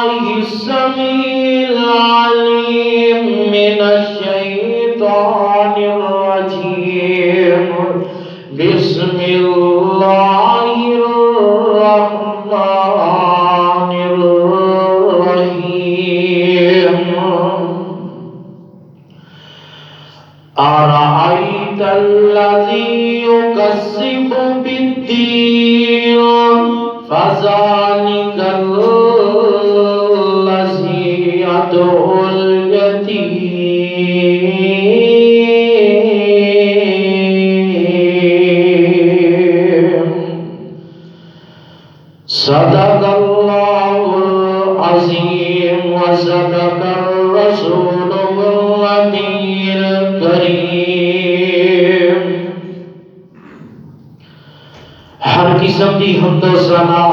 بالله السميع العليم من الشيطان الرجيم. بسم الله الرحمن الرحيم. أرأيت الذي يكذب بالدين فذلك الذي يدعو اليتيم. صدق الله العظيم وصدق الرسول النبي الكريم. ہر قسم کی حمد و ثنا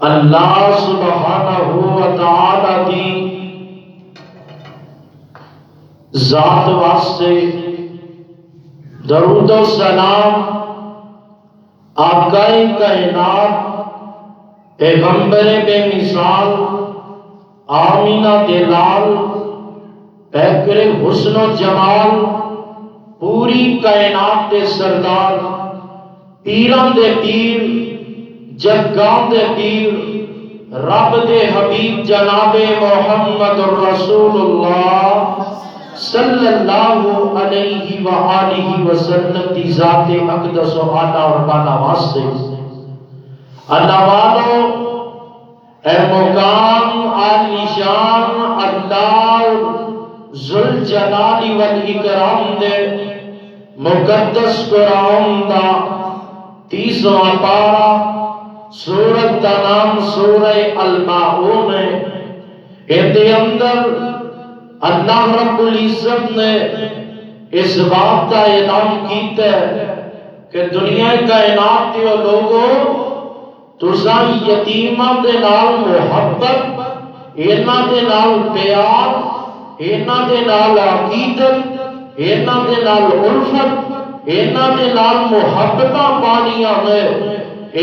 اللہ سبحانہ و تعالی دی ذات واسطے، درود و سلام آقا کائنات پیغمبر بے مثال آمینہ دلال پیکر حسن و جمال پوری کائنات دے سردار پیران دے پیر جگان دے پیر رب دے حبیب جناب محمد رسول اللہ صلی اللہ علیہ وآلہ وسلم دی ذات اقدس و اعلیٰ اور بالا واسطے اللہ والو اے مقام عالی شان اللہ ذوالجلال والاکرام دے مقدس قرآن دا 30واں پارہ سورت دا نام سورہ الماعون ہے. اندے اندر اللہ رب العزت نے اس بات کا اعلان کیتا ہے کہ دنیا کائنات دیو لوگوں تساں یتیماں دے نال محبت، انہاں دے نال پیار، انہاں دے نال عقیدت، انہاں دے نال الفت، انہاں دے نال محبتاں پانیاں نے،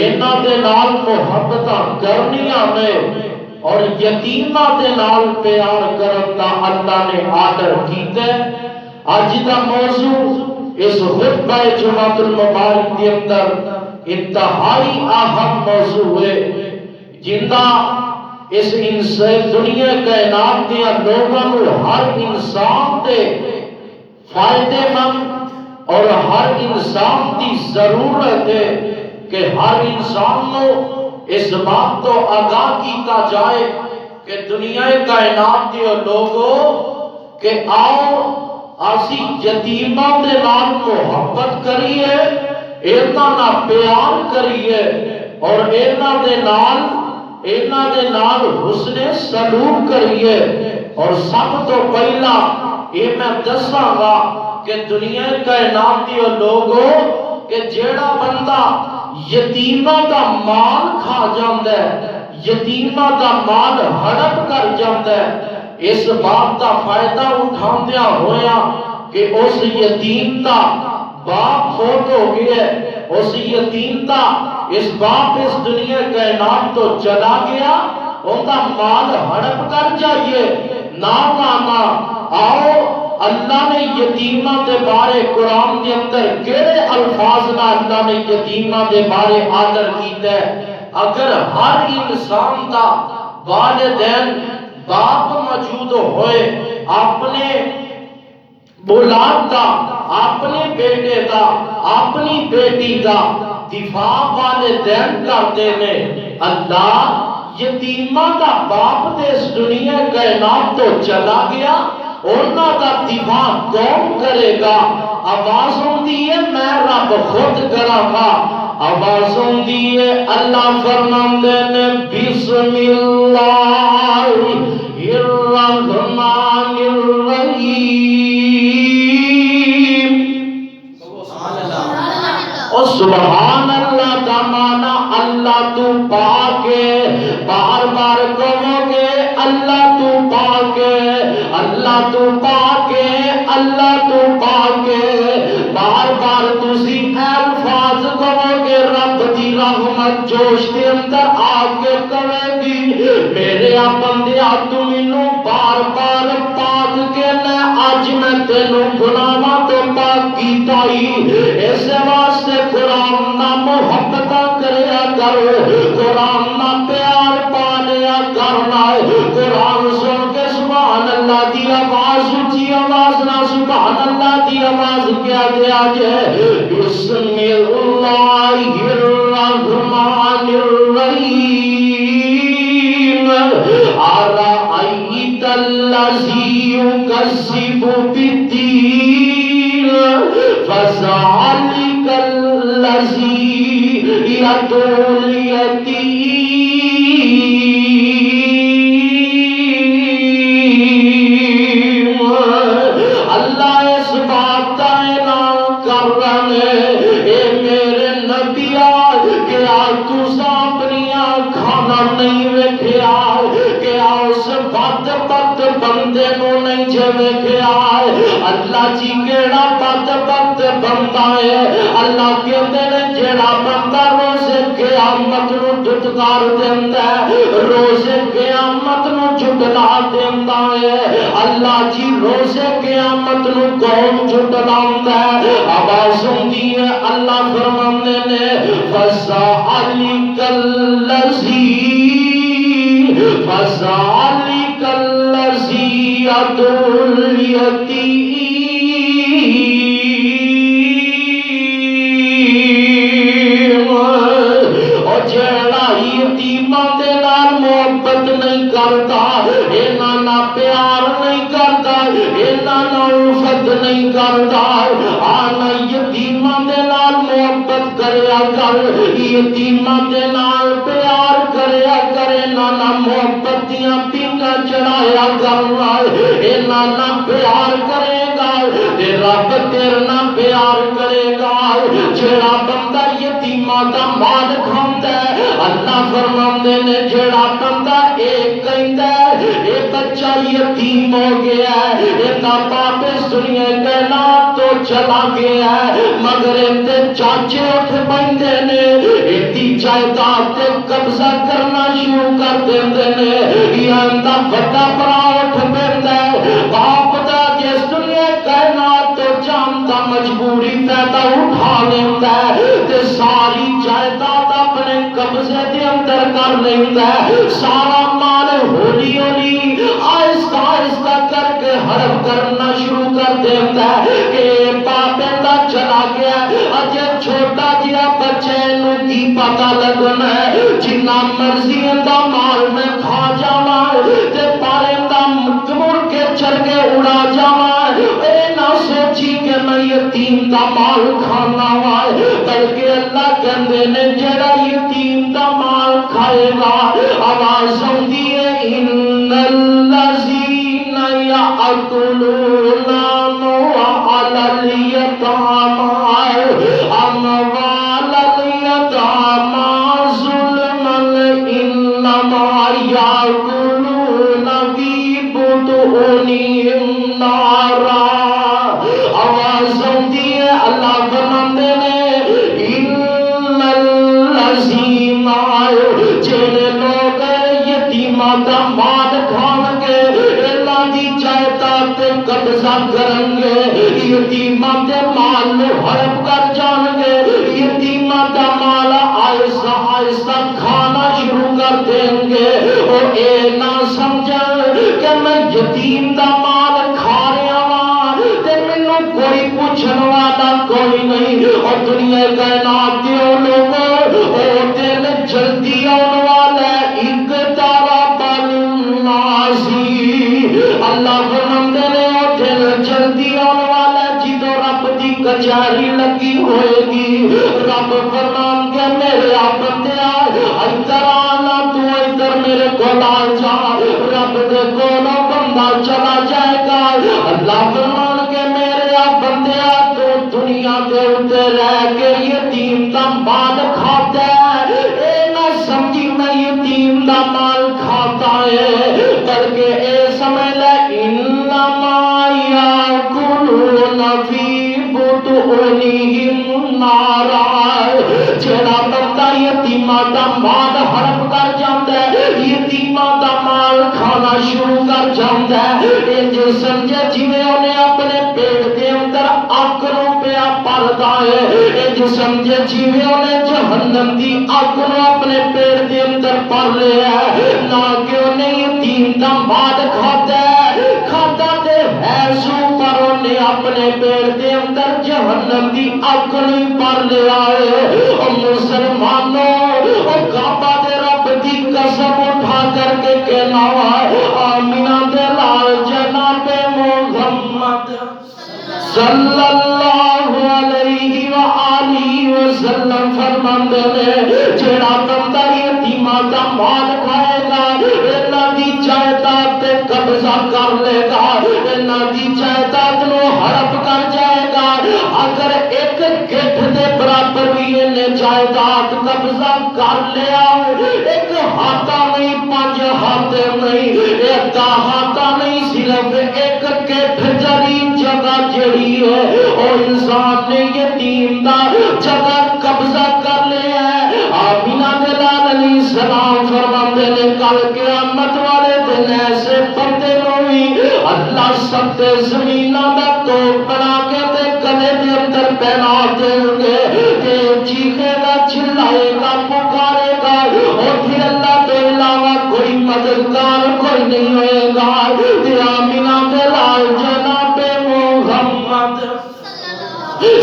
انہاں دے نال محبتاں کرنیاں نے اور یتیماں دے نال پیار کرن دا اللہ نے آرڈر کیتا ہے. اج دا موضوع اس خطبہ جمعۃ المبارک کے اندر انتہائی اہم موضوع ہے جندا اس دنیا کائنات دیا لوگوں کو ہر انسان دے فائدے مند اور ہر انسان کی ضرورت ہے کہ ہر انسان کو اس بات تو آگاہ کیتا جائے کہ دنیا کائنات دے لوگوں کہ آؤ آسی یتیماں دے نال محبت کریے، اینا نہ پیار کریے اور اینا دے نال حسن سلوک کریے. اور سب تو پہلا یہ میں دساں گا کہ دنیا کائنات دے لوگوں کہ جیڑا بندہ یتیماں دا مال کھا جاندہ ہے، یتیماں دا مال ہڑپ کر جاندہ ہے، اس بات دا فائدہ اٹھاندیا ہویا کہ اس یتیم دا باپ فوت ہو گیا، اس یتیم دا اس باپ اس دنیا کائنات تو چلا گیا، ان دا مال ہڑپ کر جائیے. نا نا نا، آؤ اللہ نے یتیمہ دے بارے قرآن کے اندر کیڑے الفاظ نہ اللہ نے یتیمہ دے بارے آدر کیتا ہے. اگر ہر انسان دا والدین باپ موجود ہوئے اپنے اولاد دا، اپنے بیٹے دا، اپنی بیٹی دا دفاع والدین کرتے ہیں، اللہ یتیمہ دا باپ دے اس دنیا کائنات تو چلا گیا، انہاں دا دفاع کون کرے گا؟ آوازوں دیئے میں رب خود کراں گا. آوازوں دیئے اللہ فرماندے نے بسم اللہ الرحمن الرحیم. اور سبحان اللہ کا معنی اللہ تو پاک ہے. بار بار کہو گے اللہ تو پاک ہے، اللہ تو پاک ہے، اللہ تو پاک ہے. بار بار تسی الفاظ کہو گے رب دی رحمت جوش دے اندر آ کے کرے گی. میرے بندیا تو مینوں بار بار پاک کے میں اج میں تینوں گناہاں تو پاک کیتا ہی اس واسطے قرآن نہ محبت کریا کر قرآن نہ پیار پا لیا کرنا قرآن سن کے سبحان اللہ دی آواز اونچی آواز نہ سبحان اللہ دی آواز کیا گیا جے بسم اللہ الرحمن الرحیم ارأیت الذی یکذب بالدین فذلک الذی یدعو الیتیم اللہ اس بات کا اعلان کر رہے اے میرے نبیا کہ تو اپنی کھانا نہیں ویکھیا کہ اس بد بد بندے نو نہیں جے ویکھیا اللہ جی کیڑا بد بد بندہ ہے اللہ کہندے نے جیڑا بندہ روز قیامت نو دھتکار دیندا ہے روز قیامت نو جھٹلا دیندا ہے اللہ جی روز قیامت نو کون جھٹلاوندا ہے آواز ہوندی ہے اللہ فرماندے نے فذلک الذی یدعو الیتیم اور جیڑا یتیماں دے نال محبت نہیں کرتا انہاں نال پیار نہیں کرتا انہاں نال الفت نہیں کرتا آنا یتیماں دے نال محبت کریا کر یتیماں دے نال پیار کریا کرے نانا محبت دیاں پینگاں چڑھایا کرنا انہاں نال پیار کرے گا تے رب تیرے نال پیار کرے گا جیڑا بندہ یتیماں دا مال کھاندا ہے اللہ فرماندے نے جیڑا بندہ ایک کہندا ہے اے بچہ یتیم ہو گیا ہے اے دا باپ اس دنیا کائنات تو چلا گیا ہے مگر اندے چاچے اٹھ پیندے نے ایتی جائیداد تے قبضہ کرنا شروع کر دیندے نے یا اندا بڑا بڑا اٹھ پیندا ہے باپ دا جس دنیا کائنات تو جاندا مجبوری پیدا اٹھا لیندا ہے تے ساری جائیداد اپنے قبضے دے اندر کر لیندا ہے سارا مال ہولی ہولی آہستہ آہستہ کر کے ہڑپ کرنا شروع کر دیتا ہے کہ باپ دا چلا گیا اجے چھوٹا جہا بچے نو کی پتہ لگنا ہے جنہ مرضی دا مال میں کھا جاواں تے پارے دا مڑ کے چل کے اڑا جاواں اے نہ سوچی کہ میں یتیم دا مال کھانا وا بلکہ اللہ کہندے نے جڑا یتیم دا مال کھائے گا آواز ہوندی ہے ان الذین یأکلون اموال الیتامی اموال الیتامی ظلما انما یأکلون فی بطونہم نارا آواز ہوندی ہے اللہ فرماندے نے ان الذین جڑے لوگ یتیماں دا مال کھان گے اللہ دی جائیداد تے قبضہ کرن گے یتیماں دے مال نو ہڑپ کر جان گے یتیماں دا مال آہستہ آہستہ کھانا شروع کر دیں گے اور اے نہ سمجھن کہ میں یتیم دا مال کھا رہا ہاں تے مینوں کوئی پوچھن والا کوئی نہیں اور دنیا کائنات دے لوگوں او دل جلدی آن والا ایک تارا بالناسی اللہ فرماندے نے او دل جلدی آن والا جدوں رب دی کچہری لگی ہوئے گی رب فرمان کے میرے بندیا ادھر آنا تو ادھر میرے کول آ جا رب دے کولوں بندہ چلا جائے گا اللہ فرمان کے میرے بندیا تو دنیا دے اوتے رہ کے یتیم دا مال کھاتا ہے اے نہ سمجھی میں یتیم دا مال کھاتا ہے بلکہ اے سمجھ لے انما یاکلون فی بطونہم نارا جڑا بندہ یتیماں دا مال ہڑپ کر جاندا ہے یتیماں شروع کر جاندا ہے انج سمجھے جویں انہیں اپنے پیٹ دے اندر اگ نوں پیا پردا ہے انج سمجھے جویں انہیں جہنم دی اگ نوں اپنے پیٹ دے اندر پر لیا ہے نہ کہ انہیں یتیم دا مال کھادا ہے کھادا تے ہے سو پر انہیں اپنے پیٹ دے اندر جہنم دی اگ نوں پر لیا ہے او مسلمانوں او کعبہ دے رب دی قسم اٹھا کر کے کہنا آمینہ دے لال جناب محمد صلی اللہ علیہ وآلہ وسلم فرماندے نے جڑا بندہ یتیماں دا مال کھائے گا انہاں دی جائیداد تے قبضہ کر لے گا انہاں دی جائیداد نو ہڑپ کر جائے گا اگر ایک گٹھ دے برابر بھی انہیں جائیداد قبضہ کر لیا ایک ہاتھا نہیں پانچ ہاتھے نہیں ایک ہاتھا نہیں صرف ایک گٹھ جری جگہ جڑی ہے اور انسان نے یتیم دا جگہ قبضہ کر لیا ہے آمینہ دلال علیہ السلام فرماتے نے کل قیامت والے دن ایسے بندے ہوئی اللہ سب زمینہ دا توپ بنا کے دے گلے دے اندر پہنا دیں گے کہ چیخے گا چلائے گا پکارے گا اور پھر اللہ کے علاوہ کوئی مددگار کوئی نہیں ہوئے گا کہ آمینہ دلال جناب محمد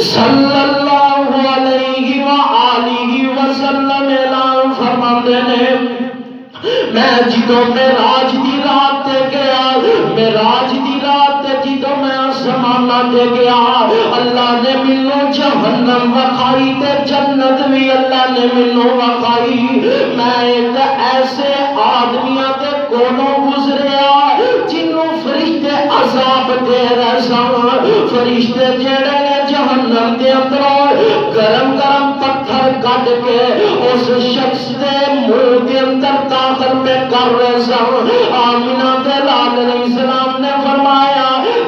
صلی اللہ علیہ وآلہ وسلم اعلان فرماتے نے میں جدوں معراج دی رات تے گیا معراج دی رات تے جدوں میں آسمان تے گیا اللہ نے مینوں جہنم وکھائی تے جنت بھی اللہ نے مینوں وکھائی میں ایک ایسے آدمیاں دے کولوں گزریا جنوں فرشتے عذاب دے رہے سن فرشتے جڑے نے جہنم دے اندروں گرم گرم پتھر کٹ کے اس شخص دے منہ دے اندر داخل پہ کر رہے سن آمینہ دلال علیہ السلام نے فرمایا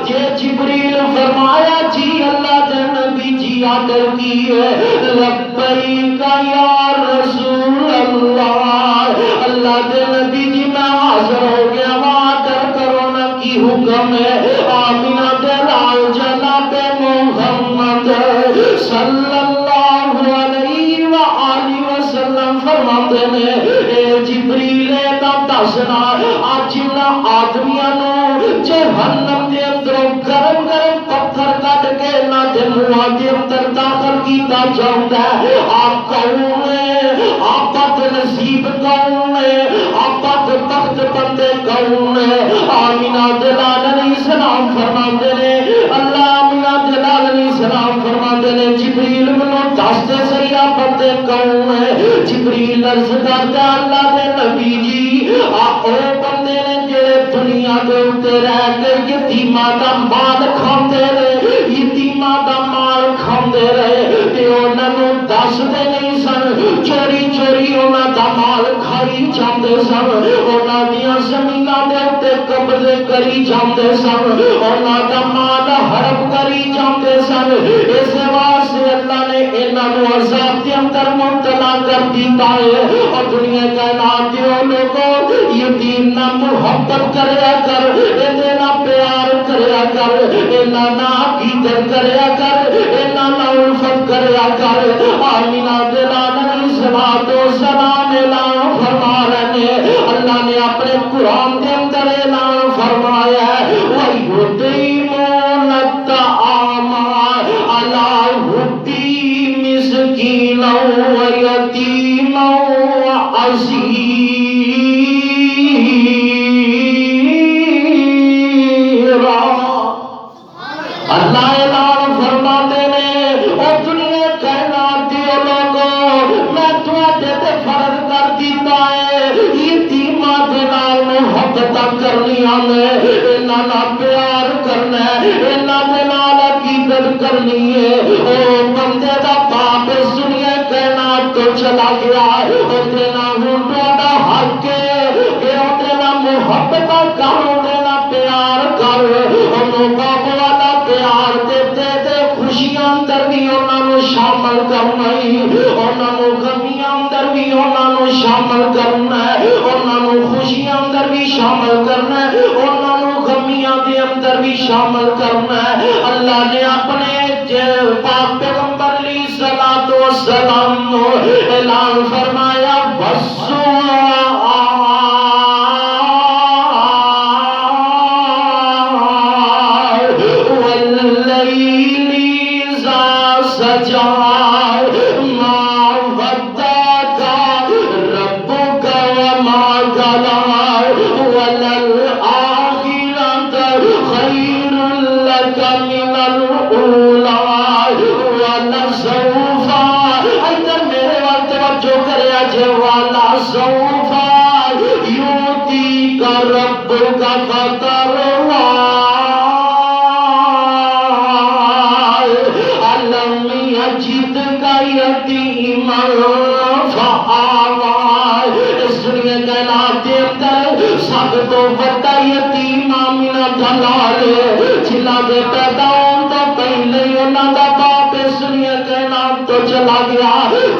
یہ جبریل فرمایا جی اللہ دے نبی جی آدر کی ہے لبیک یا رسول اللہ اللہ دے نبی جی میں حاضر ہو گیا آدر کرو نا کی حکم ہے آمینہ دلال جناب محمد صلی اللہ علیہ وآلہ وسلم فرماتے ہیں اے جبریل دا دسنا اج انہاں آدمیاں نو جہنم دے اندروں گرم گرم پتھر کٹ کے انہاں دے منہاں دے اندر داخل کیتا جاندا ہے آپ کون ہے آپ بد نصیب کون ہے آپ بد بخت بندے کون ہے آمینہ دلال علیہ السلام فرماتے ہیں اللہ آمینہ دلال علیہ السلام فرماتے ہیں جبریل منو دس دے سیا بندے کون ہے جبریل عرض کرتا اللہ دے نبی جی او بندے نے جڑے دنیا دے اوتے رہ کے یتیماں دا مال کھاندے رہے یتیماں دا مال کھاندے رہے تے انہاں نوں دس دے نہیں سن چوری چوری انہاں دا مال کھائی جاندے سن انہاں دیاں زمیناں دے اوتے قبضے کری جاندے سن انہاں دا مال ہڑپ کری جاندے سن اس واسطے اللہ نے انہاں نوں عذاب دے اندر مبتلا کر دیتا ہے اور دنیا کائنات دے لوگوں یتیم نہ محبت کریا کر اے نہ پیار کریا کر اے نہ عقیدت کریا کر اے نہ الفت کریا کر آمینہ دلال علیہ السلام اعلان فرما رہے ہیں اللہ نے اپنے قرآن کے اندر اعلان فرمایا ہے وَيُطْعِمُونَ الطَّعَامَ عَلَىٰ حُبِّهِ مِسْكِينًا وَيَتِيمًا وَأَسِيرًا اللہ اعلان فرماتے ہیں اور دنیا کائنات دے لوگوں میں تواڈے تے فرض کر دیتا ہے یتیماں دے نال محبت کرنی ہے انہاں نال پیار کرنا ہے انہاں دے نال عقیدت کرنی ہے او بندے دا باپ اس دنیا کائنات تو چلا گیا اوتے نہ ہن تہاڈا حق ہے کہ اوتے نہ محبت کر اوتے نہ پیار کر اونوں باپ والا پیار دے دے خوشیاں اندر بھی انہاں نوں شامل کرنا ہے انہاں نوں غمیاں اندر بھی انہاں نوں شامل کرنا ہے انہاں نوں خوشیاں اندر بھی شامل کرنا ہے شامل کرنا ہے۔ اللہ نے اپنے پاک پیغمبر علیہ الصلوۃ والسلام کو اعلان فرمایا واللیل اذا سجا ما ودعک ربک وما قلى وللآخرة خیر لک من الأولى ولسوف، ادھر میرے وقت توجہ کرے جے ولسوف یؤتیک ربک فترضی ألم يجدك يتيما فآوى۔ اس دنیا کائنات کے اندر سب تو بڑا یتیم آمینہ دلال جنہاں دے پیدا ہون تو پہلے انہاں دا باپ اس دنیا کائنات تو چلا گیا،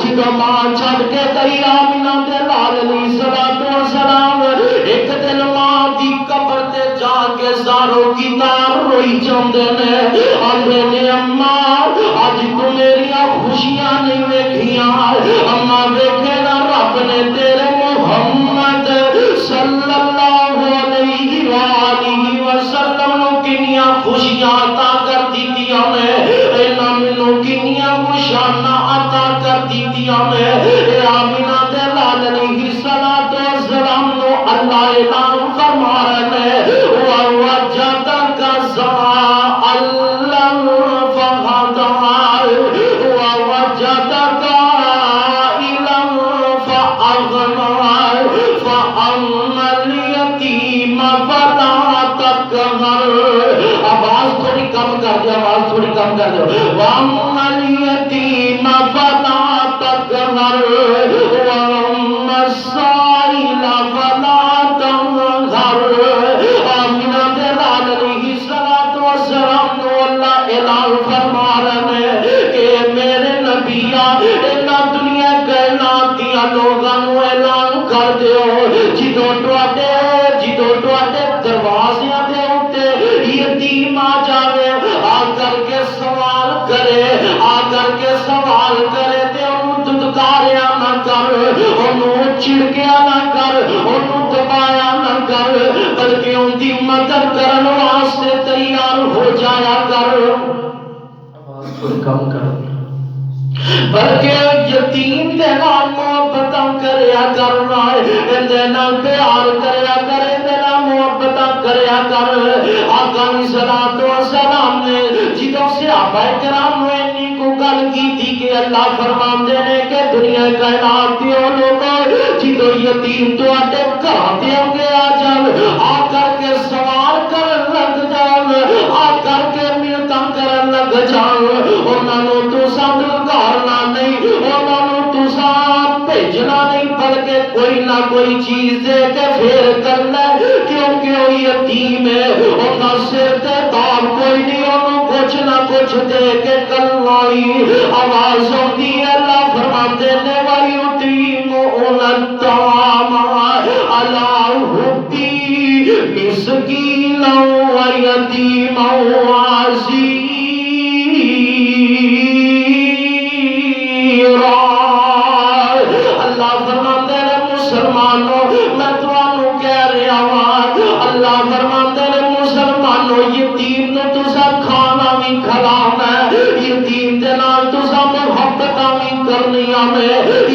جدو ماں چھڑ کے گئی آمینہ دلال علیہ الصلوۃ والسلام، ایک دن ماں دی قبر تے جا کے زاروں کی تار روئی جاندے نے، آندے نے اماں آج تو میری خوشیاں نہیں ویکھیاں، اما ویکھے نا رب نے تیرے محمد صلی اللہ علیہ وآلہ وسلم نو کنیاں خوشیاں عطا کر دیتیاں نے، اینا منو کنیاں خوشیاں عطا کر دیتیاں نے۔ اے آمینہ دے لال علیہ الصلوۃ والسلام نو اللہ اعلان فرما رہے ہیں وَوَجَدَكَ ضَالًّا فَهَدَىٰ وَوَجَدَكَ عَائِلًا فَأَغْنَىٰ فَأَمَّا الْيَتِيمَ فَلَا تَقْهَرْ۔ آواز تھوڑی کم کر دو، آواز تھوڑی کم کر دو۔ وَأَمَّا الْيَتِيمَ فَلَا تَقْهَرْ وَأَمَّا السَّائِلَ فَلَا تَنْهَرْ۔ آمینہ دے لال علیہ الصلوۃ والسلام نو اللہ اعلان فرما رہے ہیں کہ میرے نبیہ اینا دنیا کائنات دیاں لوگاں نو اعلان کر دیو جدو ٹواڈے دروازیاں دے اوتے یتیم آ جاوے، آ کر کے سوال کرے، آ کر کے سوال کرے تے انہوں دھتکاریا نہ کر، انہوں چڑکیا نہ کر، انہوں دبایا نہ کر، بلکہ ان کی مدد کرن واسطے تیار ہو جایا کر۔ آواز تھوڑی کم کر، بلکہ یتیم دے نال محبتاں کریا کرنا، اندے نال پیار کریا کر، اندے نال محبتاں کریا کر۔ آقا علیہ الصلوۃ والسلام نے جدوں صحابہ کرام نے انی کو گل کیتی کہ اللہ فرماندے نے کہ دنیا کائنات دے لوگوں جدوں یتیم تواڈے گھر دے اگے آ جان، آ کر کے سوال کرن لگ جان، آ کر کے منتاں کرن لگ جان، انہاں نوں تساں دلکارنا نہیں، انہاں نوں تساں بھیجنا نہیں، بلکہ کوئی نہ کوئی چیز دے کے پھر کرنا، کیونکہ وہ یتیم ہے، انہاں سر تے دار کوئی نہیں، انہوں کچھ نہ کچھ دے کے کرنا ہی۔ آواز ہوتی ہے اللہ فرماتے نے وَيُطِيعُونَ الطَّعَامَ عَلَىٰ حُبِّهِ مِسْكِينًا وَيَتِيمًا وَأَسِيرًا۔ اللہ فرماتے ہیں مسلمانوں میں تمہوں کہہ رہا ہوں، اللہ فرماتے ہیں مسلمانوں یتیم نو تسا کھانا بھی کھلانا ہے، یتیم دے نال تسا محبتاں بھی کرنیاں نے،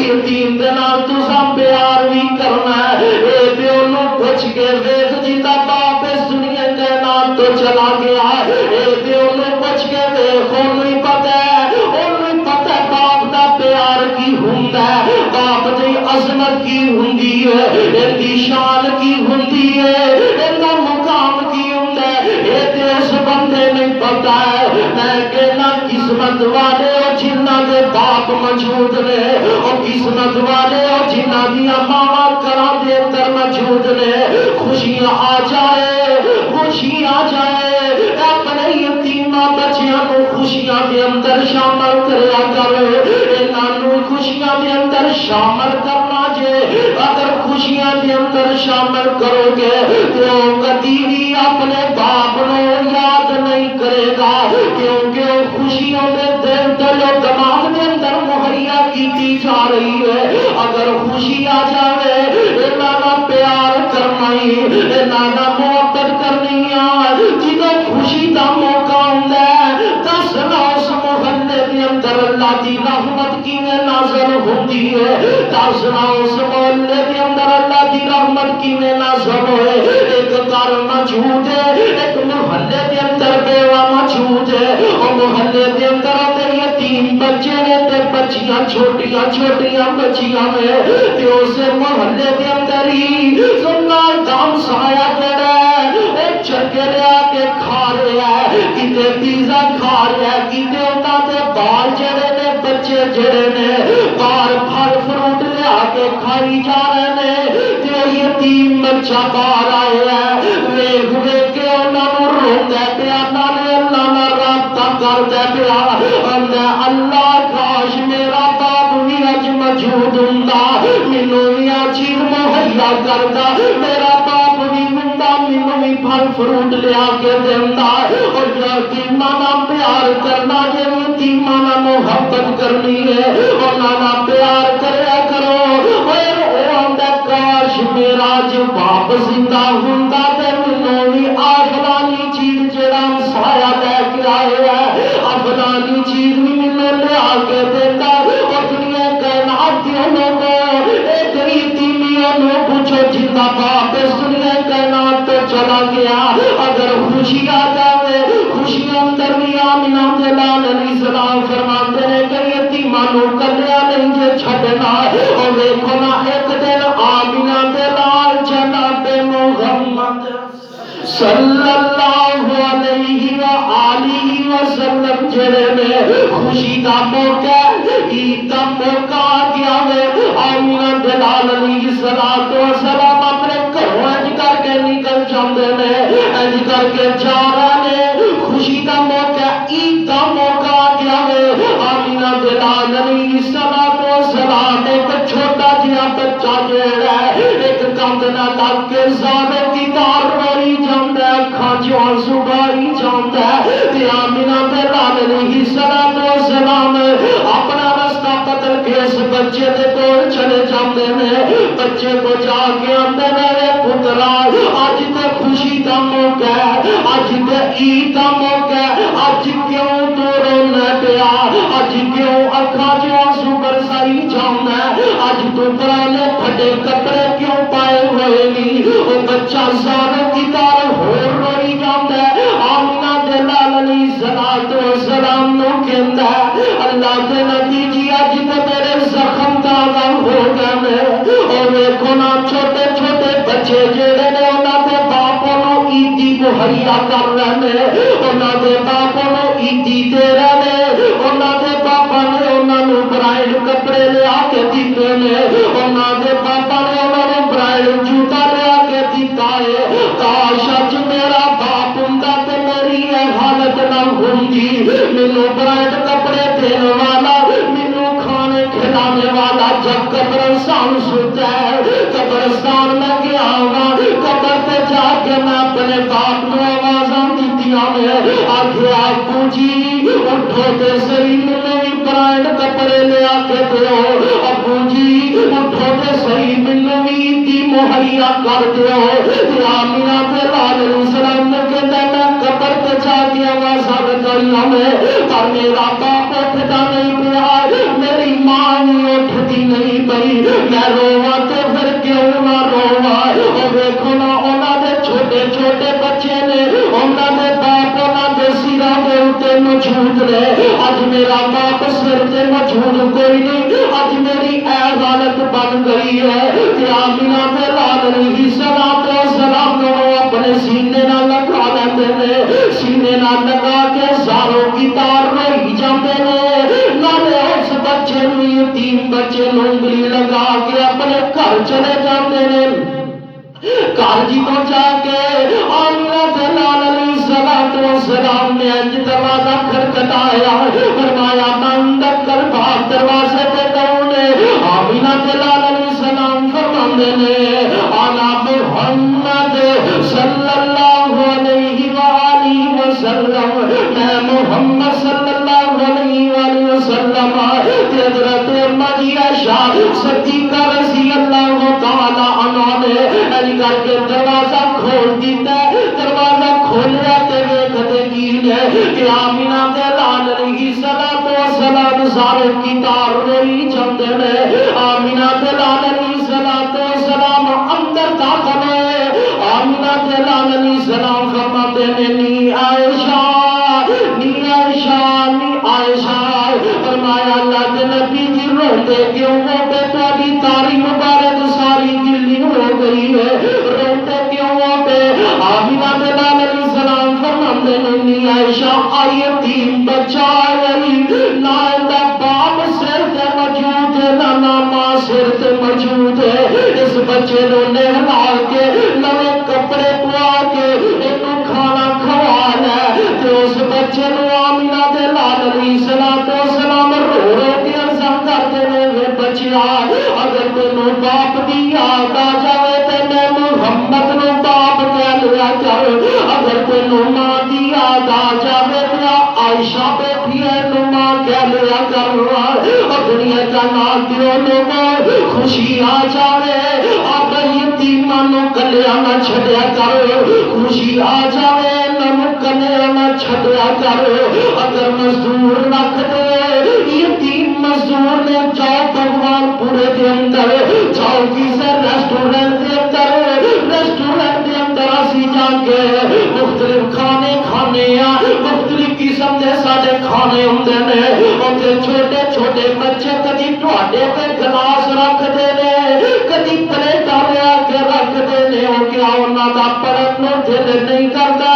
یتیم دے نال تسا پیار بھی کرنا ہے۔ اے تے انہوں پوچھ کے ویکھ جیتا باپ اس دنیا کائنات تو چلا گیا، اے تے انہوں پوچھ کے ویکھ، انہوں پتہ ہے، انہوں پتہ ہے باپ دا پیار کی ہوندا ہے، باپ دی عظمت کی ہوندی ہے، ان دی شان کی ہوندی ہے، ان دا مقام کی ہوندا ہے، اے تے اس بندے نہیں پتہ ہے۔ میں کہنا قسمت والے ہو جنہاں دے باپ موجود نے، اور قسمت والے ہو جنہاں دیاں ماواں گھراں دے اندر موجود نے۔ خوشیاں آ جائے، خوشی آ جائے، اپنے یتیماں بچیاں کو خوشیاں دے اندر شامل کریا کر، انہاں نوں خوشیاں دے اندر شامل کرنا جے، اگر خوشیاں دے اندر شامل کرو گے تو کبھی بھی اپنے باپ نو یاد نانا محبت کرنی جدو خوشی دا موقع ہوندا ہے دس نا اس محلے دے اندر اللہ دی رحمت کیویں نازل ہوندی ہے دس نا اس محلے دے اندر اللہ دی رحمت کیویں نازل ہوئے ایک گھر موجود ہے ایک محلے دے اندر بیوہ موجود ہے اور محلے دے اندر یتیم بچے نے تے بچیاں چھوٹیاں چھوٹیاں بچیاں میں تے اس محلے دے اندر ہی سننا دام سایا جڑا ہے چکے لیا کے کھا رہا ہے کتے پیزا کھا رہا ہے کتے انہاں دے بال جڑے نے بچے جڑے نے بال پھل فروٹ لیا کے کھائی جا رہے نے تے یتیم بچہ باہر آئے ہے ویکھ ویکھ کے انہاں نوں روندا پیا نالے اللہ نال رابطہ کردا پیا اللہ کاش میرا باپ بھی اج موجود ہوندا مینوں بھی آ چیز مہیا کردا میرا باپ بھی ہوندا مینوں بھی پھل فروٹ لیا کے دیندا اور یتیماں نال پیار کرنا جے یتیماں نال محبت کرنی ہے اور نال پیار کریا کرو اور او آندا کاش میرا جو باپ زندہ ہوندا تے مینوں بھی آفلانی چیز جڑا سایہ لے کے آیا ہے افلانی چیز بھی مینوں لیا کے دیتا اور دنیا کائنات دیوں لوگوں ایک یتیمیوں نو پوچھو جندا باپ اس دنیا کائنات تو چلا گیا اگر خوشی آ جاوے خوشی اندر بھی آمنہ جلال علیہ السلام فرماتے ہیں کہ یتیماں نو کلیا نہیں جے چھڈنا اور دیکھو نا ایک دن آمنہ جلال جناب محمد صلی اللہ علیہ وآلہ وسلم جڑے میں خوشی دا موقع عید دا موقع آ گیا ہے آمنہ جلال علیہ السلام اپنے گھروں اج کر کے نکل جاندے نے اج کر کے جا رہے نے خوشی دا موقع عید دا موقع آ گیا ہے آمنہ جلال علیہ السلام ایک چھوٹا جہا بچہ جڑا ہے ایک کندھ نال لگ کے زارے کی تار روئی جاندا ہے اکھاں چوں آنسو بائی جاندا ہے تے آمنہ جلال علیہ السلام اپنا رستہ بدل کے اس بچے دے کول چلے جاندے نے بچے کو جا کے آندے نے پترا اج تے خوشی دا موقع ہے اج تے عید دا موقع ہے اج کیوں تو رونا پیا اج کیوں اکھاں چوں آنسو برسائی جاندا ہے اج تو پرانے پھٹے کپڑے کیوں پائے ہوئے نہیں او بچہ زاروں کی تار ہور روئی جاندا ہے آمنہ جلال علیہ السلام نو کہندا ہے اللہ دے نبی جی اج تے میرے زخم تازہ ہو گئے اور ویکھو نا چھوٹے چھوٹے بچے جڑے نے انہاں دے باپوں نو عیدی مہیا کر رہے نے انہاں دے باپوں نو عیدی دے رہے نے انہاں دے باپا نے انہاں نو برائڈ کپڑے لیا کے دتے نے انہاں دے باپا نے انہاں نو برائڈ جوتا لیا کے دتا ہے کاش اج میرا باپ ہوندا تے میری یہ حالت نہ ہوندی مینوں برائڈ کپڑے دینے والا مینوں کھانے کھلانے والا جب قبرستان سوتا ہے قبرستان میں گیا ہوا قبر تے جا کے میں اپنے باپ کو آوازاں دتیاں نے آکھے ابو جی اٹھو تے صحیح مینوں بھی برائڈ کپڑے لیا کے دیو ابو جی اٹھو تے صحیح مینوں بھی دی مہیا کر دیو تے آمنہ جلال علیہ السلام نے کہتا میں قبر تے جا کے آوازاں دتیاں نے پر میرا باپ اٹھدا نہیں پیا میری ماں بھی اٹھتی نہیں پئی میں رواں تے پھر کیوں نہ رواں اور ویکھو نا انہاں دے چھوٹے چھوٹے بچے نے انہاں دے باپ انہاں دے سراں دے اوتے موجود نے اج میرا باپ سر تے موجود کوئی نہیں اج میری اے حالت بن گئی ہے کہ آمنہ جلال علیہ السلام نو اپنے سینے نال لگا لیندے نے سینے نال لگا کے زاروں کی تار روئی جاندے نے نالے اس بچے نو یتیم بچے نو انگلی لگا کے اپنے گھر چلے جاندے نے گھر جی تو جا کے آمنہ جلال علیہ السلام نے اج دروازہ کھٹکھٹایا فرمایا بند کر باہر دروازے تے کون ہے آمنہ جلال علیہ السلام فرماندے نے انا محمد صلی اللہ علیہ وآلہ وسلم میں محمد صلی اللہ علیہ وآلہ وسلم حضرت عائشہ صدیقہ رضی اللہ تعالی عنہا نے علی کر کے دروازہ کھول دیتا ہے، دروازہ کھولیا تے ویکھدے کی نے کہ آمینہ دے لال علیہ السلام سارے کتار روئی جاندے نے۔ آمینہ دے لال علیہ السلام اندر داخل ہے، آمینہ دے لال علیہ السلام فرماتے نے نی عائشہ نی عائشہ نی عائشہ، فرمایا اللہ کے نبی جی روتے کیوں ہو پہ تاری تاری مبارک ساری گلی ہو گئی ہے، روتے کیوں ہو پہ؟ آمینہ دلال علیہ السلام فرماتے نی عائشہ آئی یتیم بچہ آئی، نہ اندہ باپ سر تے موجود ہے نہ ماں سر تے موجود ہے، اس بچے نو نہلا کے نوے کپڑے پوا کے انہوں کھانا کھوا لے، تو اس بچے نو آمینہ دلال علیہ السلام رو رو کے عرضاں کرتے نے وے بچیا اگر تینوں باپ دی یاد آ جاوے تے میں محمد نو باپ کہہ لیا کر، اگر تینوں ماں دی یاد آ جاوے تے عائشہ بیٹھی ہے نو ماں کہہ لیا کر، اور دنیا کا نام دیو لوگوں خوشی آ جاوے آپ یتیماں نو کلیا نہ چھڈیا کر، خوشی آ جاوے نو کلیا نہ چھڈیا کر، اگر مزدور رکھ دے یتیم مزدور نے جاؤ بھگوان پورے دے اندر جاؤ کسی ریسٹورنٹ دے اندر اسی جا کے مختلف کھانے کھانے مختلف قسم دے سارے کھانے ہوندے نے، اوتے چھوٹے چھوٹے بچے کدی ٹواڈے تے گلاس رکھ دے نے کدی پلیٹاں لیا کے رکھ دے نے، او کیا انہاں دا پڑھن نو دل نہیں کردا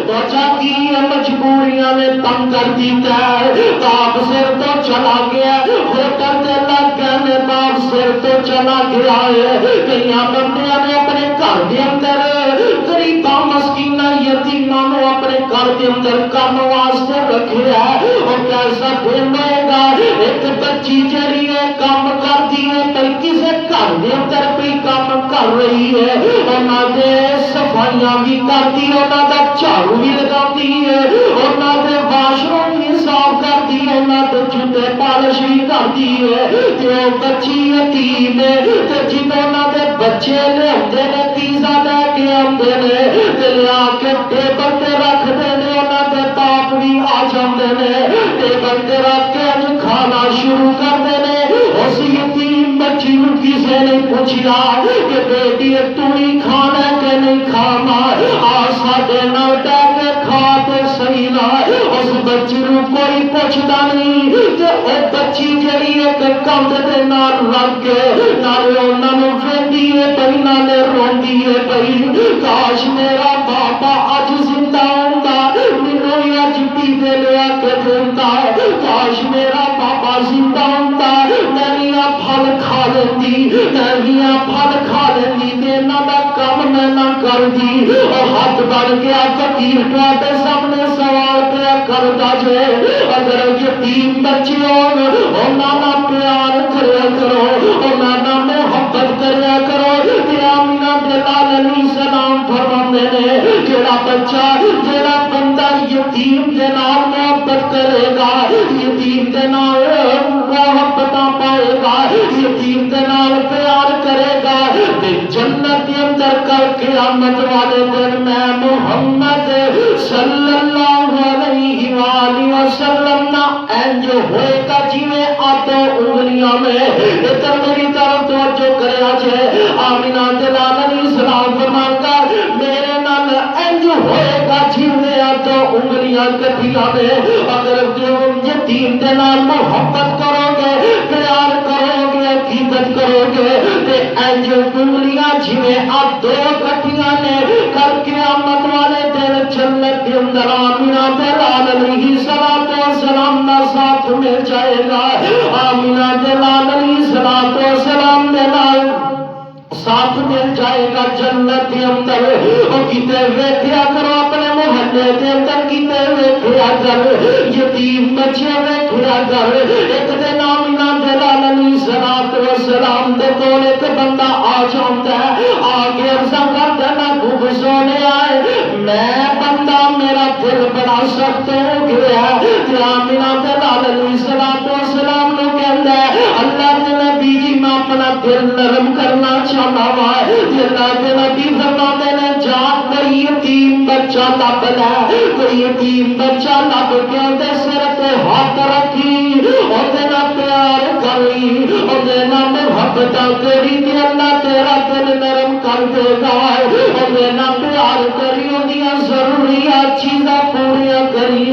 وجہ کی مجبوریاں نے تنگ کر دیتا ہے، باپ سر تو چلا گیا ہوٹل دے لگ گئے باپ سر تو چلا گیا ہے، کئی بندیاں نے اپنے گھر دے اندر غریباں مسکیناں یتیماں نو اپنے گھر دے اندر کام واسطے رکھیا ہے، اور کیسا دن ہوئے گا ایک بچی جڑی ہے کام کر دی ہے کئی کسے گھر دے اندر کوئی کام کر رہی ہے، انہاں دے صفائیاں بھی کرتی انہاں دا جھاڑو بھی لگاتی ہے، انہاں دے واش روم بھی صاف کرتی ہے، انہاں دے جوتے پالش بھی کرتی ہے، تے او بچی یتیم ہے تے جدوں انہاں دے بچے لے آندے نے پیزا لے کے آندے نے تے لیا کے ٹیبل تے رکھ دے نے، انہاں دے باپ بھی آ جاندے نے ٹیبل تے رکھ کے کھانا شروع کر دے نے، اس یتیم بچی نو کسے نے پوچھیا کہ بیٹی تو ہی کھانا کہ نہیں کھانا، آ ساڈے نال بیٹھ کے کھا تے صحیح نہ، اس بچی نو کوئی پوچھدا نہیں تے او بچی جڑی ایک کندھ دے نال لگ کے نالے انہاں نو ویندی ہے پئی نالے روندی ہے پئی، کاش میرا باپا اج زندہ ہوندا مینوں اج پیزے لیا کے دیندا، کاش میرا باپا زندہ ہوندا میریاں پھل کھا لیندی میریاں پھل کھا لیندی تے انہاں دا کم میں نہ کردی، اور ہاتھ بڑھ گیا فقیر تواڈے سامنے سوال پیا کردا جے اگر یتیم بچے ہون انہاں نال پیار کریا کرو انہاں نال محبت کریا کرو، تے آمینہ دے لال علیہ السلام فرماندے نے جڑا بچہ جڑا بندہ یتیم دے نال محبت کرے گا یتیم دے نال محبتاں پائے گا یتیم دے نال پیار کرے گا تے جنت کے اندر کل قیامت والے دن میں محمد صلی اللہ علیہ وآلہ وسلم نا انج ہوئے گا جویں آدھو انگلیاں میں، ادھر میری طرف توجہ کریا جے، آمینہ دلال علیہ السلام فرماتا میرے نال انج ہوئے گا جویں آدھو انگلیاں کٹھیاں میں، اگر تم یتیم دے نال محبت کرو گے پیار کرو گے عقیدت کرو گے تے انج انگلیاں جویں آدھو کٹھیاں نے کل قیامت والے دن جنت کے اندر آمینہ دلال علیہ السلام کا ساتھ مل جائے گا، آمینہ دلال علیہ السلام دے نال ساتھ مل جائے گا جنت کے اندر، اور کتے ویکھیا کرو اپنے محلے کے اندر کتے ویکھیا کر یتیم بچے ویکھیا کر، ایک دن آمینہ دلال علیہ السلام دے کول ایک بندہ آ جاتا ہے آ کے عرضاں کردا نا خوب سونے آئے میں بندہ میرا دل بڑا سخت ہو گیا تے آمینہ دلال علیہ السلام نو کہندا ہے اللہ دے نبی جی میں اپنا دل نرم کرنا چاہتا ہوں، اللہ کے نبی فرماتے نے بچہ لب لے، کوئی یتیم بچہ لب کے اندر سر تے ہاتھ رکھی، اودے نال پیار کری، اودے نال محبت کری تے اللہ تیرا دل نرم کر دے گا، اودے نال پیار کری، اودیاں ضروریات چیزاں پوریاں کری،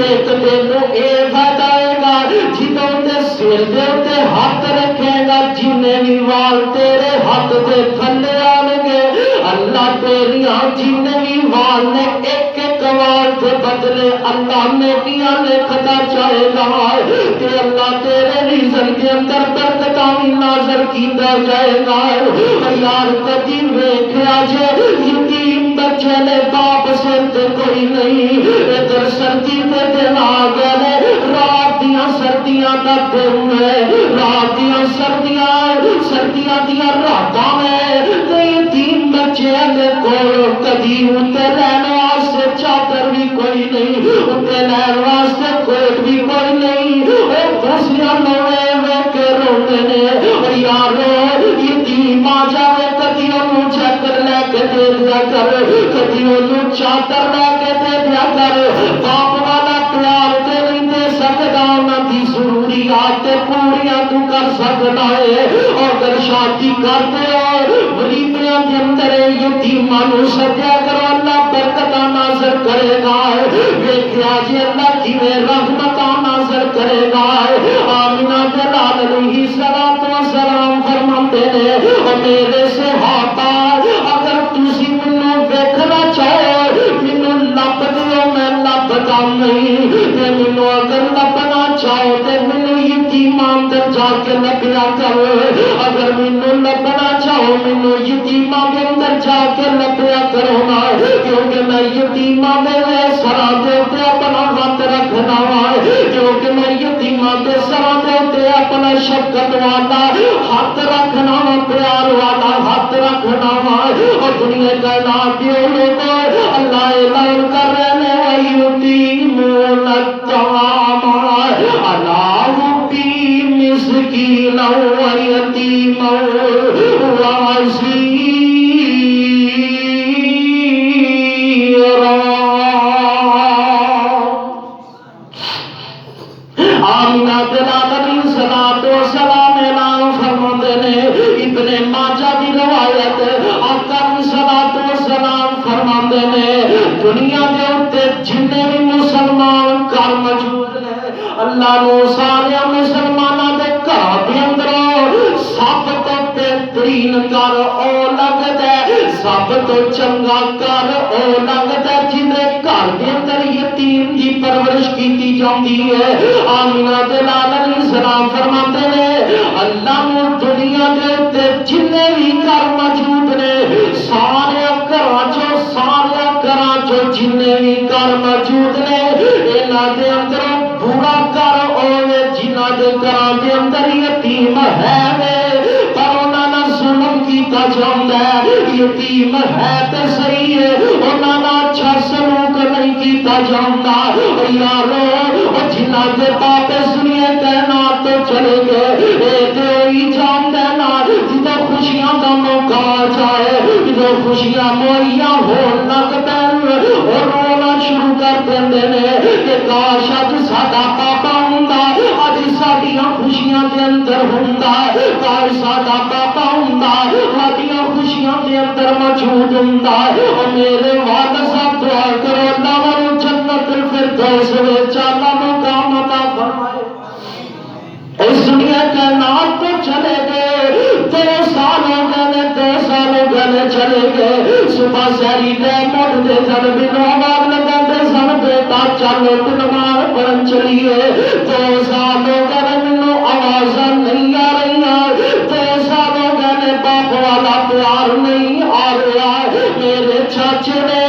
ایک دن اے فائدہ آئے گا جدوں تے سر دے تے ہاتھ رکھے گا، جنے بھی وال تیرے ہاتھ دے تھلے آن گے، اللہ تیریاں جنے بھی وال نے ایک ایک وال کے بدلے اللہ نے کیا لکھتا چاہے گا، کہ اللہ تیرے رزق کے اندر برکتاں بھی نازل کیتا جائے گا۔ یار کدی ویکھیا جے یتیم بچے نے باپ سر تے کوئی نہیں، ادھر سردی تے دن آ گئے، رات دیاں سردیاں دا دن ہے، رات دیاں سردیاں دیاں راتاں میں تے یتیم بچے دے کول کدی اُتے لین واسطے چادر بھی کوئی نہیں، اُتے لین واسطے کوٹ بھی کوئی نہیں، او خوشیاں لوے ویکھ کے روندے نے، او یارو یتیم آ جاوے کدی اونوں چادر لے کے دے دیا کر، کدی اونوں چادر لے کے دے دیا کر، باپ والا پیار تے نہیں دے سکدا، انہاں دی ضروریات پوریاں تو کر سکدا ہے، اگر شادی کر دے غریبیاں دے اندر یتیماں نوں سدیا کرو، اللہ برکتاں نازل کرے گا، ویکھیا جی اللہ کیویں رحمتاں نازل کرے گا۔ آمینہ دے لال علیہ السلام فرماتے ہیں، او میرے صحابہ اگر تسی مینوں ویکھنا چاہو مینوں لب دیو، میں لبدا نہیں، تے مینوں اگر لبنا چاہو تے مینوں یتیماں اندر جا کے لبیا کرو، اگر مینوں لبنا چاہو مینوں یتیماں دے اندر جا کے لبیا کرو نا، کیونکہ میں یتیماں دے سراں دے اوتے اپنا ہاتھ رکھنا وا، کیونکہ میں یتیماں دے سراں دے اوتے اپنا شفقت والا ہاتھ رکھنا وا، پیار والا ہاتھ رکھنا وا، اور دنیا کا نام دیو لوگو اللہ اعلان کر رہے ہیں وَيُطِيعُونَ الطَّعَامَ عَلَىٰ حُبِّهِ مِسْكِينًا وَيَتِيمًا وَأَسِيرًا۔ آمینہ دلال علیہ السلام اعلان فرماتے ہیں، ابن ماجہ کی روایت، آقا علیہ السلام فرماتے ہیں، دنیا دے اوتے جنے بھی مسلمان گھر موجود نے، اللہ نو سارے مسلماناں دے گھر دے اندروں سب تو بہترین گھر او لگدا ہے، سب تو چنگا گھر او لگدا ہے جنے گھر دے اندر یتیم دی پرورش کیتی جاندی ہے۔ آمینہ دلال علیہ السلام فرماتے ہیں، اللہ نے دنیا دے اوتے جنے بھی گھر موجود نے، سارے گھراں چوں جنے بھی گھر موجود نے، انہاں دے اندر برا گھر ہوے جنہاں دے گھراں دے اندر یتیم ہے پر انہاں نال ظلم کیتا جاندا ہے، یتیم ہے تے صحیح ہے انہاں نال اچھا سلوک نہیں کیتا جاندا، یارو جنہاں دے باپ اس دنیا کائنات تو چلے گئے، اے تے وہی جاندا نا جدوں خوشیاں دا موقع آ جائے، جدوں خوشیاں مہیا ہون لگ پین اور رونا شروع کر دیندے نے کہ کاش اج ساڈا پاپا ہوندا، اج ساڈیاں خوشیاں دے اندر ہوندا، کاش ساڈا پاپا ہوندا، ساڈیاں خوشیاں دے اندر موجود ہوندا، او میرے والد صاحب دعا کرو اللہ ونوں جنت الفردوس وچ اللہ مقام عطا فرمائے۔ اس دنیا کا نام تو چلے گئے، 2 سال ہو گئے، 2 سال ہو گئے چلے گئے، صبح سحری دے مٹھ دے سن بنو آواز لگا دے سن بیٹا چلو نماز پڑھن چلیے، 2 سال ہو گئے مینوں آواز نہیں آ رہی، 2 سال ہو گئے باپ والا پیار نہیں آ رہا، میرے چاچے نے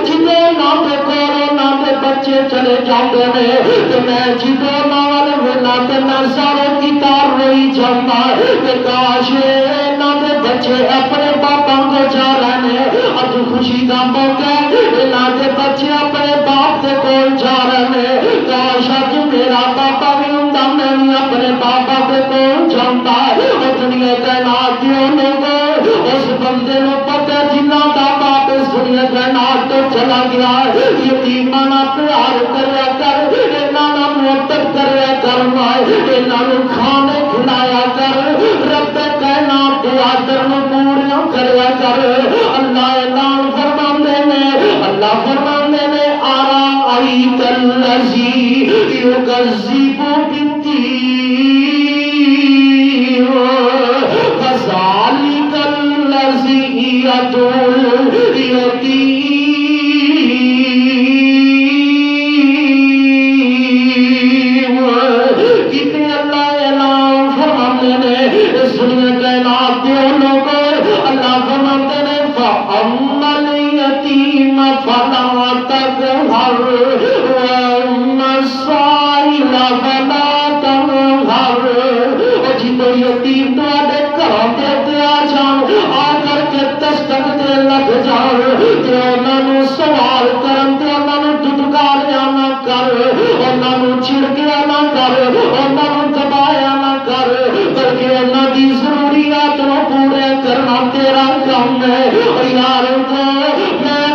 جدوں نام دے کولوں نام دے بچے چلے جاندے نے تے میں جدوں نال ویلا تے نظر کتاب روئی جانا کہ کاش انہاں دے بچے اپنے باپاں کو جا رہے ہیں، اج خوشی دا موقع ہے انہاں دے بچے اپنے باپ دے کول جا رہے ہیں، کاش اج میرا پاپا بھی ہوندا میں بھی اپنے پاپا دے کول جاندا، او دنیا کائنات دیو لوگو اس بندے نو پتہ جنہاں دا باپ اس دنیا کائنات تو چلا گیا یتیماں نال پیار کریا کر انہاں نال محبت کریا کر انہاں نوں کھانے کھلایا کر رب کائنات دے آدر نوں پورا کریا کر اللہ اعلان فرماندے نے اللہ فرماندے نے آرائیت الذی یکذب بالدین فذلک الذی یدعو الیتیم کتنے اللہ اعلان فرماندے نے اس دنیا کائنات دے لوگوں اللہ فرماندے نے فَأَمَّا الْيَتِيمَ فَلَا تَقْهَرْ وَأَمَّا السَّائِلَ فَلَا تَنْهَرْ جتو یتیم تواڈے گھراں تے آ جان آ کر کے دستک تے لگ جان تے انہاں نوں سوال کرن تے انہاں نوں دھتکاریا نہ کر انہاں نوں چھڑکیا نہ کر انہاں نوں دبایا نہ کر بلکہ انہاں دی ضروریات نوں پورا کرنا تیرا کام ہے یار میں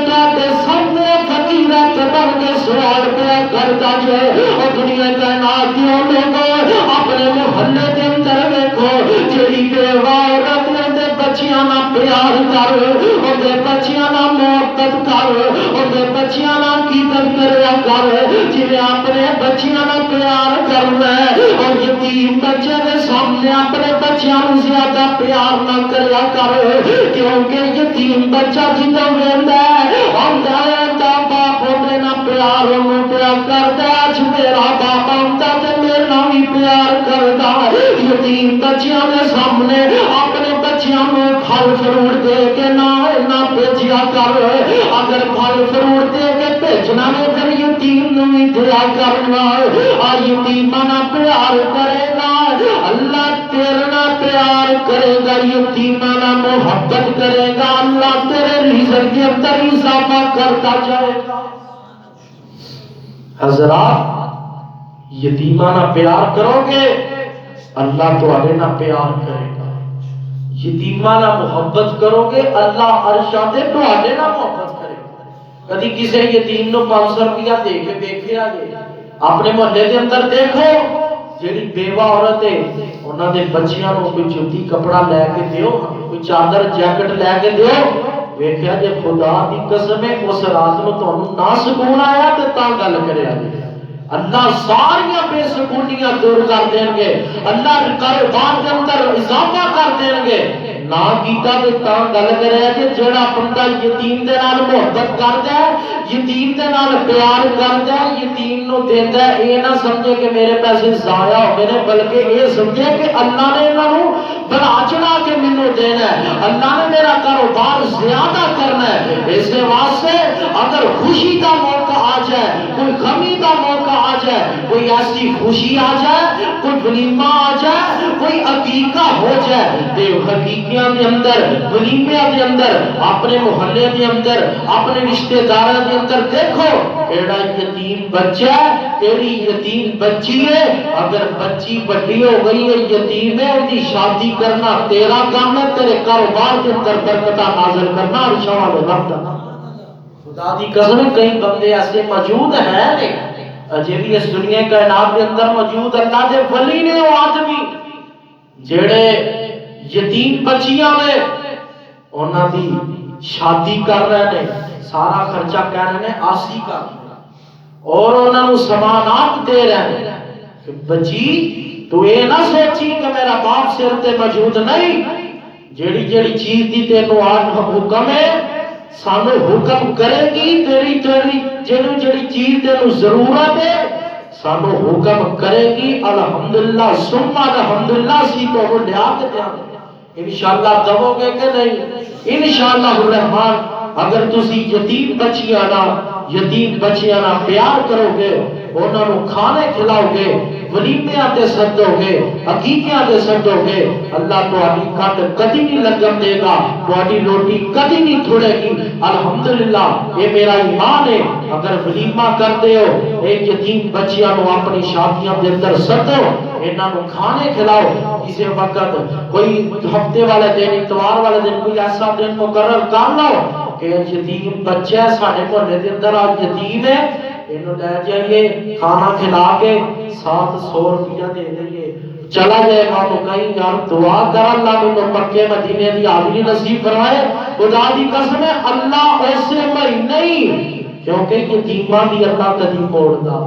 تواڈے سامنے فقیر بن کے سوال پیا کرتا جے اور دنیا کائنات دے لوگوں اپنے محلے دے اندر ویکھو جڑی بیوہ عورت دے بچیاں نال پیار کر اودے بچیاں نال محبت کر اودے بچیاں نال عقیدت کریا کر جویں اپنے بچیاں نال پیار کرنا ہے اور یتیم بچے دے سامنے اپنے بچیاں نوں زیادہ پیار نہ کریا کر کیونکہ یتیم بچہ جدوں ویندا ہے ہوندا ہے تا باپ اودے نال پیار نوں پیا کردا اج میرا باپ ہوندا تے میرے نال بھی پیار کردا یتیم بچیاں دے سامنے اپنے بچیاں نوں پھل فروٹ دے کے نہ بھیجیا کر اگر پھل فروٹ دے کے بھیجنا ہے پھر یتیم نوں بھی دیا کرنا یتیماں نال پیار کرے گا اللہ تیرے نال پیار کرے گا یتیماں نال محبت کرے گا اللہ تیرے رزق کے اندر اضافہ کرتا جائے گا حضرات یتیماں نال پیار کرو گے اللہ تواڈے نال پیار کرے گا یتیماں نال محبت کرو گے اللہ عرشاں تے تواڈے نال محبت کرے گا کدی کسی یتیم نوں 500 روپیہ دے کے دیکھیا جے اپنے محلے دے اندر دیکھو جیڑی بیوہ عورت ہے انہاں دے بچیاں نوں کوئی جُتی کپڑا لے کے دیو کوئی چادر جیکٹ لے کے دیو ویکھیا جے خدا دی قسم ہے اس رات نوں تانوں نہ سکون آیا تے تاں گل کریا جے اللہ ساریاں بے سکونیاں دور کر دیں گے اللہ کاروبار کے اندر اضافہ کر دیں گے نہ کیتا تے تاں گل کریا کہ جڑا بندہ یتیم دے نال محبت کردا ہے یتیم دے نال پیار کردا ہے یتیم نوں دیندا ہے اے نہ سمجھے کہ میرے پیسے ضائع ہو گئے نے بلکہ اے سمجھے کہ اللہ نے انہاں نوں بڑا چڑھا کے مینوں دینا ہے اللہ نے میرا کاروبار زیادہ کرنا ہے اس واسطے اگر خوشی کا موقع آ جائے کوئی غمی کا موقع آ جائے کوئی ایسی خوشی آ جائے کوئی ولیمہ آ جائے کوئی عقیقہ ہو جائے تے حقیقیاں دے اندر ولیمے دے اندر اپنے محلے دے اندر اپنے رشتہ داراں دے اندر دیکھو ایڑا یتیم بچہ ہے تیری یتیم بچی ہے اگر بچی بڑی ہو گئی ہے یتیم ہے ان کی شادی کرنا تیرا کام ہے تیرے کاروبار کے اندر برکتاں نازل کرنا اور شاہ دے وقت خدا دی قسم کئی بندے ایسے موجود ہیں اجے بھی اس دنیا کائنات کے اندر موجود اللہ دے ولی نے وہ آدمی جڑے یتیم بچیاں نے انہاں دی شادی کر رہے ہیں سارا خرچہ کہہ رہے ہیں آسی کا اور انہاں نوں سمانات دے رہے ہیں کہ بچی تو یہ نہ سوچی کہ میرا باپ سر تے موجود نہیں جیڑی جیڑی چیز دی تینوں آج حکم ہے سانو حکم کرے گی تیری جیڑی چیز تینوں ضرورت ہے سانو حکم کرے گی الحمدللہ ثم الحمدللہ سی تو وہ لیا کے دیا انشاءاللہ دو گے کہ نہیں انشاءاللہ الرحمن اگر تسی یتیم بچیاں نہ پیار کرو گے انہاں نوں کھانے کھلاؤ گے ولیمیاں تے سدو گے عقیقیاں تے سدو گے اللہ تہاڈی کھٹ کدی نہیں لگن دے گا تہاڈی روٹی کدی نہیں تھوڑے گی الحمدللہ یہ میرا ایمان ہے اگر ولیمہ کرتے ہو ایک یتیم بچیاں نوں اپنی شادیاں دے اندر سدو انہاں نوں کھانے کھلاؤ کسی وقت کوئی ہفتے والے دن اتوار والے دن کوئی ایسا دن مقرر کر لو کہ یتیم بچہ ساڑھے محلے دے اندر آج یتیم ہے، انہوں لے جائیے کھانا کھلا کے 700 روپیہ دے دئیے، چلا جائے گا تو کہیں یار دعا کر اللہ نے تو مکے مدینے دی حاضری نصیب فرمائے۔ خدا دی قسم ہے اللہ ایسے مہینے ہی، کیونکہ یتیماں دی اللہ کدی موڑدا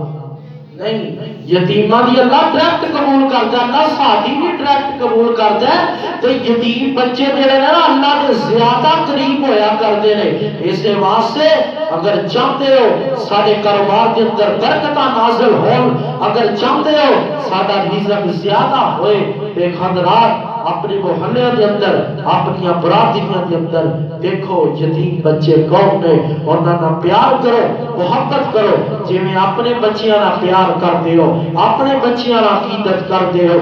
نہیں، یتیماں دی اللہ ڈائریکٹ قبول کردا، اللہ سادی بھی ڈائریکٹ قبول کردا ہے۔ تے یتیم بچے جڑے نے نا اللہ دے زیادہ قریب ہویا کردے نے، اس واسطے اگر چاہتے ہو سارے کاروبار کے اندر برکتاں نازل ہون، اگر چاہتے ہو سارا رزق زیادہ ہوئے، تے حضرات اپنے محلے دے اندر اپنی برادریاں دے اندر دیکھو یتیم بچے کون نے، انہاں نال پیار کرو، محبت کرو، جویں اپنے بچیاں نال پیار کردے ہو، اپنے بچیاں نال عقیدت کردے ہو،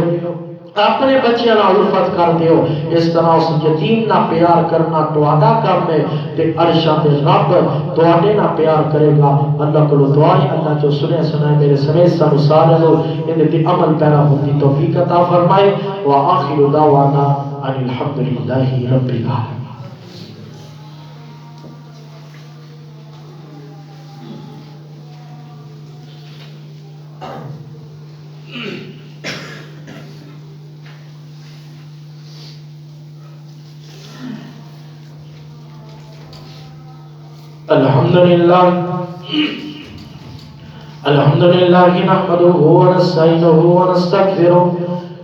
اپنے بچیاں نال الفت کردے ہو، اس طرح اس یتیم نال پیار کرنا تہاڈا کام ہے تے عرشاں تے رب تہاڈے نال پیار کرے گا۔ اللہ کو دعا ہے اللہ جو سنے سنائے میرے سمیت سانو سارے لوگ ان تے عمل پیرا ہونے کی توفیق عطا فرمائے۔ وآخر دعوانا ان الحمدللہ رب العالمین۔ الحمدللہ نحمده ونستعینه ونستغفره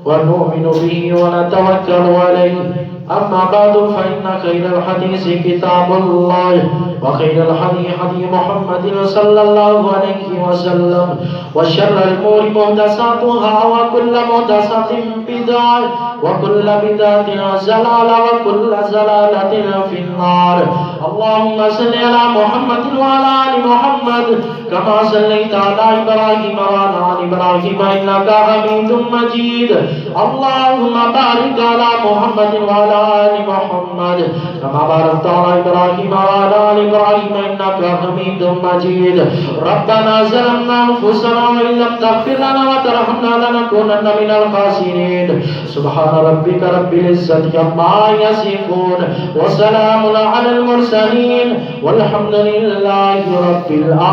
ونؤمن به ونتوکل علیہ، اما بعد فإن خیر الحدیث کتاب اللہ وخیر الحدی حدی محمد صلی اللہ علیہ وسلم وشر الامور محدثاتها وكل محدثة بدعة وكل بدعة ضلالة وكل ضلالة في النار۔ اللهم صل على محمد وعلى آل محمد كما صليت على إبراهيم وعلى آل إبراهيم إنك حميد مجيد۔ اللهم بارك على محمد وعلى آل محمد كما باركت على إبراهيم وعلى آل إبراهيم إنك حميد مجيد۔ ربنا ظلمنا أنفسنا وإن لم تغفر لنا وترحمنا لنكونن من الخاسرين۔ سبحان ربك رب العزة عما يصفون وسلام على المرسلين والحمد لله رب العالمين۔